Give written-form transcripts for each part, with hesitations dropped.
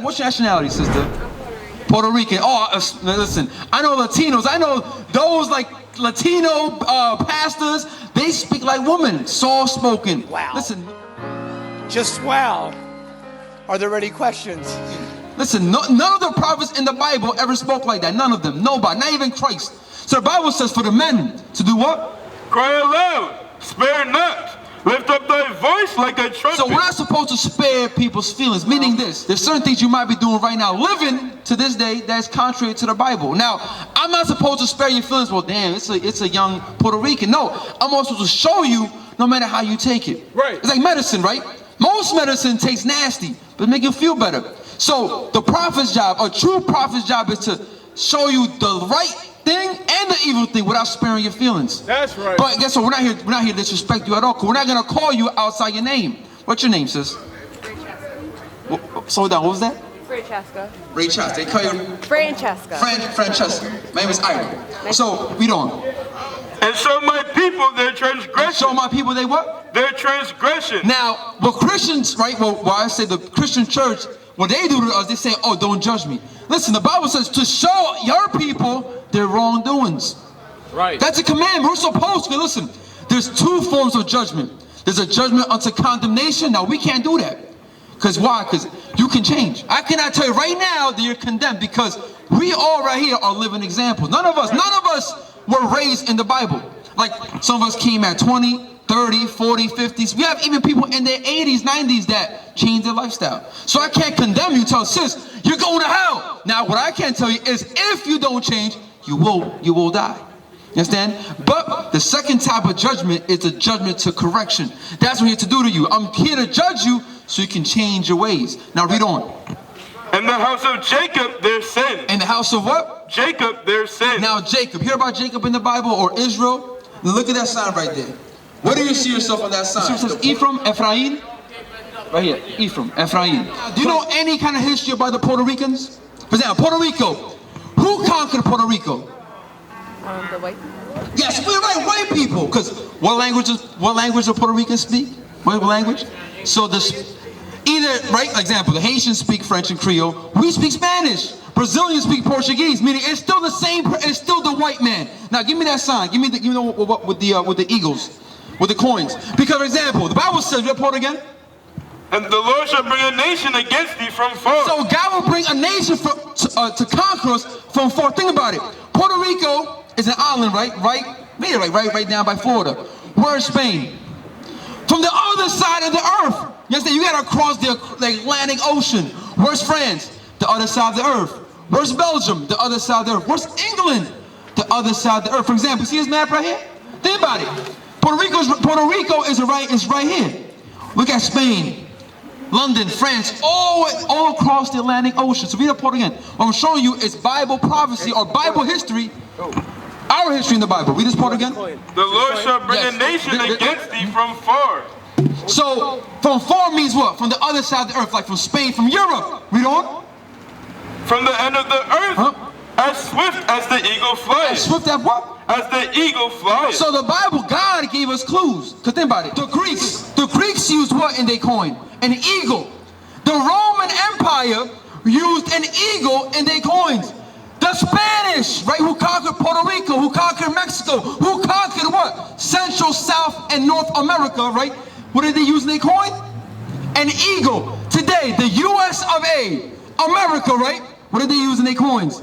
What's your nationality, sister? Puerto Rican. Oh, listen. I know Latinos. I know those like Latino pastors. They speak like women, soft spoken. Wow. Listen. Just wow. Are there any questions? Listen. None of the prophets in the Bible ever spoke like that. None of them. Nobody. Not even Christ. So the Bible says for the men to do what? Cry aloud. Spare not. Lift up thy voice like a trumpet. So we're not supposed to spare people's feelings, meaning this. There's certain things you might be doing right now, living to this day, that's contrary to the Bible. Now, I'm not supposed to spare your feelings. Well, damn, it's a young Puerto Rican. No, I'm also supposed to show you no matter how you take it. Right. It's like medicine, right? Most medicine tastes nasty, but make you feel better. So the prophet's job, a true prophet's job, is to show you the right thing and the evil thing without sparing your feelings. That's right. But guess what? We're not here to disrespect you at all. We're not gonna call you outside your name. What's your name, sis? Slow down. What was that? Francesca. Francesca. They call you Francesca. Francesca. My name is Ira. So read on. And show my people their transgression. Show my people they what? Their transgression. Now, what Christians, right? Well, I say the Christian church, what they do to us, they say, "Oh, don't judge me." Listen, the Bible says to show your people their wrongdoings. Right. That's a command. We're supposed to. Listen, there's two forms of judgment. There's a judgment unto condemnation. Now, we can't do that. Because why? Because you can change. I cannot tell you right now that you're condemned because we all right here are living examples. None of us were raised in the Bible. Like some of us came at 20, 30, 40, 50s. We have even people in their 80s, 90s that changed their lifestyle. So I can't condemn you and tell sis, you're going to hell. Now, what I can tell you is if you don't change, you will die. You understand? But the second type of judgment is the judgment to correction. That's what I'm here to do to you. I'm here to judge you so you can change your ways. Now read on. In the house of Jacob, their sin. In the house of what? Jacob, their sin. Now Jacob, hear about Jacob in the Bible or Israel? Now look at that sign right there. Where do you see yourself on that sign? It says Ephraim, Ephraim. Right here, Ephraim, Ephraim. Do you know any kind of history about the Puerto Ricans? For example, Puerto Rico. Who conquered Puerto Rico? The white people. Yes, we're right, white people. Because what language do Puerto Ricans speak? What language? So this, either, right, example, the Haitians speak French and Creole. We speak Spanish. Brazilians speak Portuguese. Meaning it's still the same. It's still the white man. Now give me that sign. Give me with the eagles, with the coins. Because, for example, the Bible says, report again. And the Lord shall bring a nation against thee from far. So God will bring a nation to conquer us from far. Think about it. Puerto Rico is an island, right down by Florida. Where's Spain? From the other side of the earth. You understand? You gotta cross the Atlantic Ocean. Where's France? The other side of the earth. Where's Belgium? The other side of the earth. Where's England? The other side of the earth. For example, see this map right here? Think about it. Puerto Rico is right here. Look at Spain, London, France, all across the Atlantic Ocean. So read that part again. What I'm showing you is Bible prophecy or Bible history. Our history in the Bible. Read this part again. The Lord shall bring a nation against thee from far. So from far means what? From the other side of the earth, like from Spain, from Europe. Read on. From the end of the earth, as swift as the eagle flies. As swift as what? As the eagle flies. So the Bible, God gave us clues. Because think about it. The Greeks used what in their coin? An eagle. The Roman Empire used an eagle in their coins. The Spanish, right, who conquered Puerto Rico, who conquered Mexico, who conquered what? Central, South, and North America, right? What did they use in their coin? An eagle. Today, the US of A, America, right? What did they use in their coins?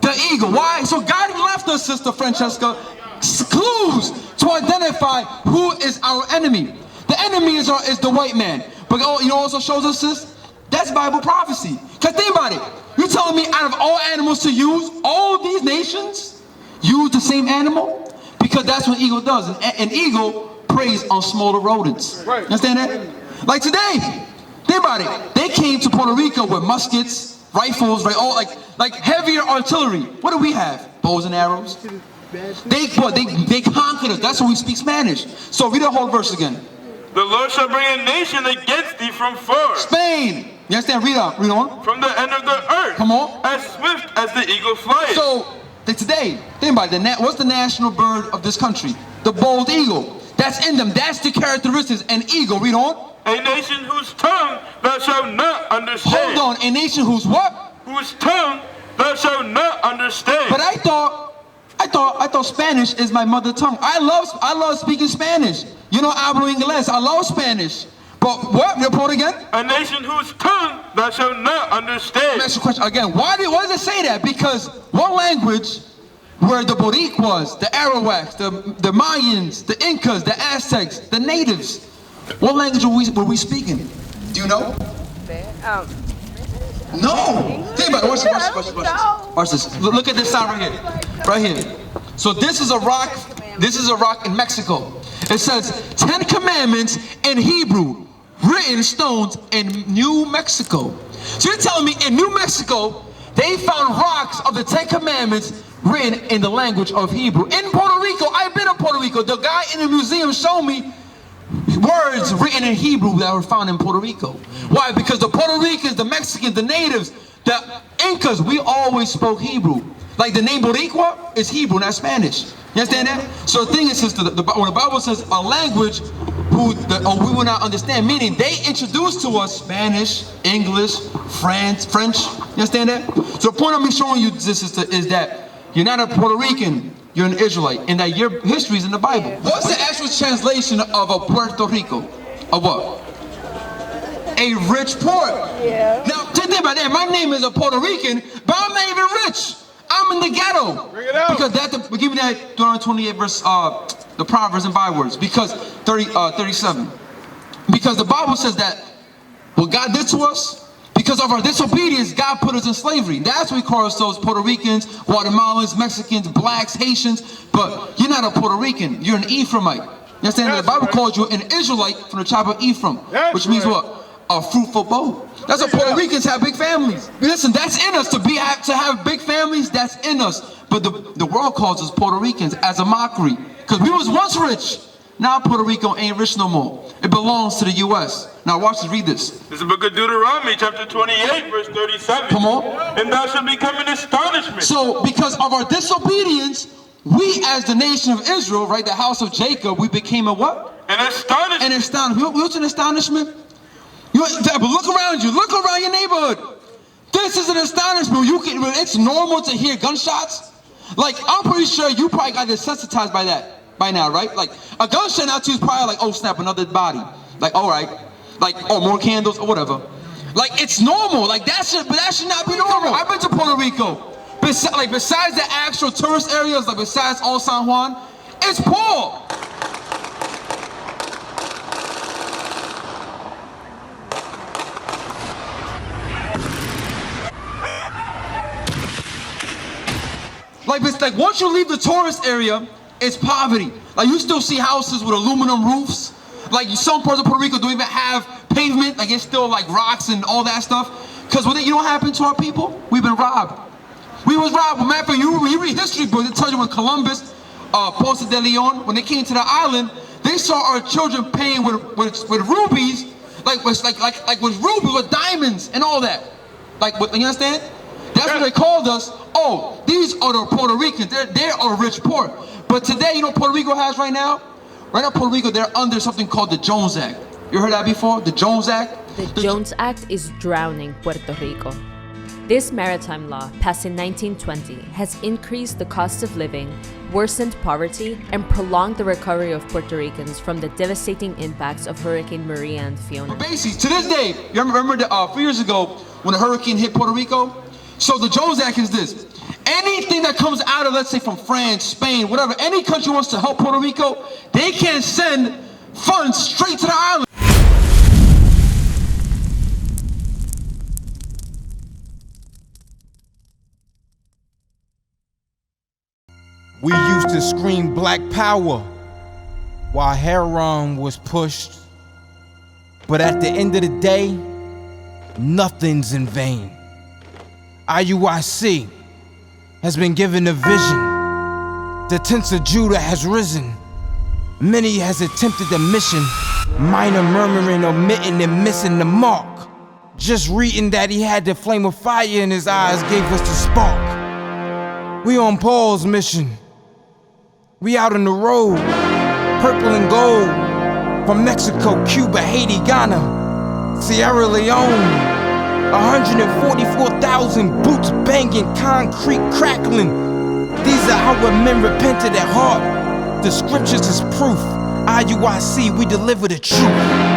The eagle. Why? So God left us, Sister Francesca, clues to identify who is our enemy. The enemy is the white man. But you know also shows us this? That's Bible prophecy. Because think about it. You're telling me out of all animals to use, all these nations use the same animal? Because that's what an eagle does. An eagle preys on smaller rodents. Right. Understand that? Like today, think about it. They came to Puerto Rico with muskets, rifles, right? All like heavier artillery. What do we have? Bows and arrows. They conquered us. That's why we speak Spanish. So read the whole verse again. The Lord shall bring a nation against thee from far. Spain. You understand? Read on. From the end of the earth. Come on. As swift as the eagle flies. So today, think about it. What's the national bird of this country? The bald eagle. That's in them. That's the characteristics. An eagle. Read on. A nation whose tongue thou shalt not understand. Hold on, a nation whose what? Whose tongue thou shalt not understand. But I thought Spanish is my mother tongue. I love speaking Spanish. You know, hablo inglés. I love Spanish. But what? Report again. A nation whose tongue thou shalt not understand. Next question again. Why does it say that? Because one language where the Boricuas, the Arawaks, the Mayans, the Incas, the Aztecs, the natives, what language were we speaking? Do you know? No. Think about it. Watch this. Watch this. Look at this sign right here. Right here. So this is a rock. This is a rock in Mexico. It says 10 Commandments in Hebrew, written stones in New Mexico. So you're telling me in New Mexico, they found rocks of the 10 Commandments written in the language of Hebrew. In Puerto Rico, I've been to Puerto Rico. The guy in the museum showed me words written in Hebrew that were found in Puerto Rico. Why? Because the Puerto Ricans, the Mexicans, the natives, the Incas, we always spoke Hebrew. Like the name Boricua is Hebrew, not Spanish. You understand that? So the thing is, sister, when the Bible says a language we will not understand, meaning they introduced to us Spanish, English, French. You understand that? So the point I'm showing you, sister, is that you're not a Puerto Rican, you're an Israelite, and that your history is in the Bible. What's the actual translation of a Puerto Rico? Of what? A rich port. Yeah. Now, think about that. My name is a Puerto Rican, but I'm not even rich. I'm in the ghetto. Bring it out. Because we give me that Deuteronomy 28 verse, the Proverbs and bywords. Because 37. Because the Bible says that what God did to us, because of our disobedience, God put us in slavery. That's why we call ourselves Puerto Ricans, Guatemalans, Mexicans, blacks, Haitians. But you're not a Puerto Rican. You're an Ephraimite. You understand? That's the Bible calls you an Israelite from the tribe of Ephraim. Which means what? A fruitful bow. That's why Puerto Ricans have big families. Listen, that's in us. To have big families, that's in us. But the world calls us Puerto Ricans as a mockery. Because we was once rich. Now Puerto Rico ain't rich no more. It belongs to the U.S. Now watch this, read this. This is the book of Deuteronomy, chapter 28, verse 37. Come on. And thou shalt become an astonishment. So because of our disobedience, we as the nation of Israel, right, the house of Jacob, we became a what? An astonishment. An astonishment. What's an astonishment? But look around you. Look around your neighborhood. This is an astonishment. It's normal to hear gunshots. Like, I'm pretty sure you probably got desensitized by that by now, right? Like, a gunshot out to you is probably like, oh snap, another body. Like, all right. Like, oh, more candles or whatever. Like, it's normal. Like, that should not be normal. I've been to Puerto Rico. Besides the actual tourist areas, like besides Old San Juan, it's poor. Like once you leave the tourist area, it's poverty. Like you still see houses with aluminum roofs. Like some parts of Puerto Rico don't even have pavement. Like it's still like rocks and all that stuff. Because you know what happened to our people? We've been robbed. We was robbed. Matter of fact, when you read history books, it tells you when Columbus, Ponce de Leon, when they came to the island, they saw our children paying with rubies, with rubies, with diamonds and all that. You understand? That's what they called us. Oh, these are the Puerto Ricans. They are rich poor. But today, you know what Puerto Rico has right now? Right now, Puerto Rico, they're under something called the Jones Act. You heard that before? The Jones Act? The Jones Act is drowning Puerto Rico. This maritime law, passed in 1920, has increased the cost of living, worsened poverty, and prolonged the recovery of Puerto Ricans from the devastating impacts of Hurricane Maria and Fiona. Basically, to this day, you remember a few years ago when the hurricane hit Puerto Rico? So the Jones Act is this. Anything that comes out of, let's say, from France, Spain, whatever, any country wants to help Puerto Rico, they can send funds straight to the island. We used to scream Black Power while heroin was pushed. But at the end of the day, nothing's in vain. IUIC has been given a vision. The tents of Judah has risen. Many has attempted the mission. Minor murmuring, omitting, and missing the mark. Just reading that he had the flame of fire in his eyes gave us the spark. We on Paul's mission. We out on the road, purple and gold. From Mexico, Cuba, Haiti, Ghana, Sierra Leone. 144,000 boots banging, concrete crackling. These are our men repented at heart. The scriptures is proof. IUIC, we deliver the truth.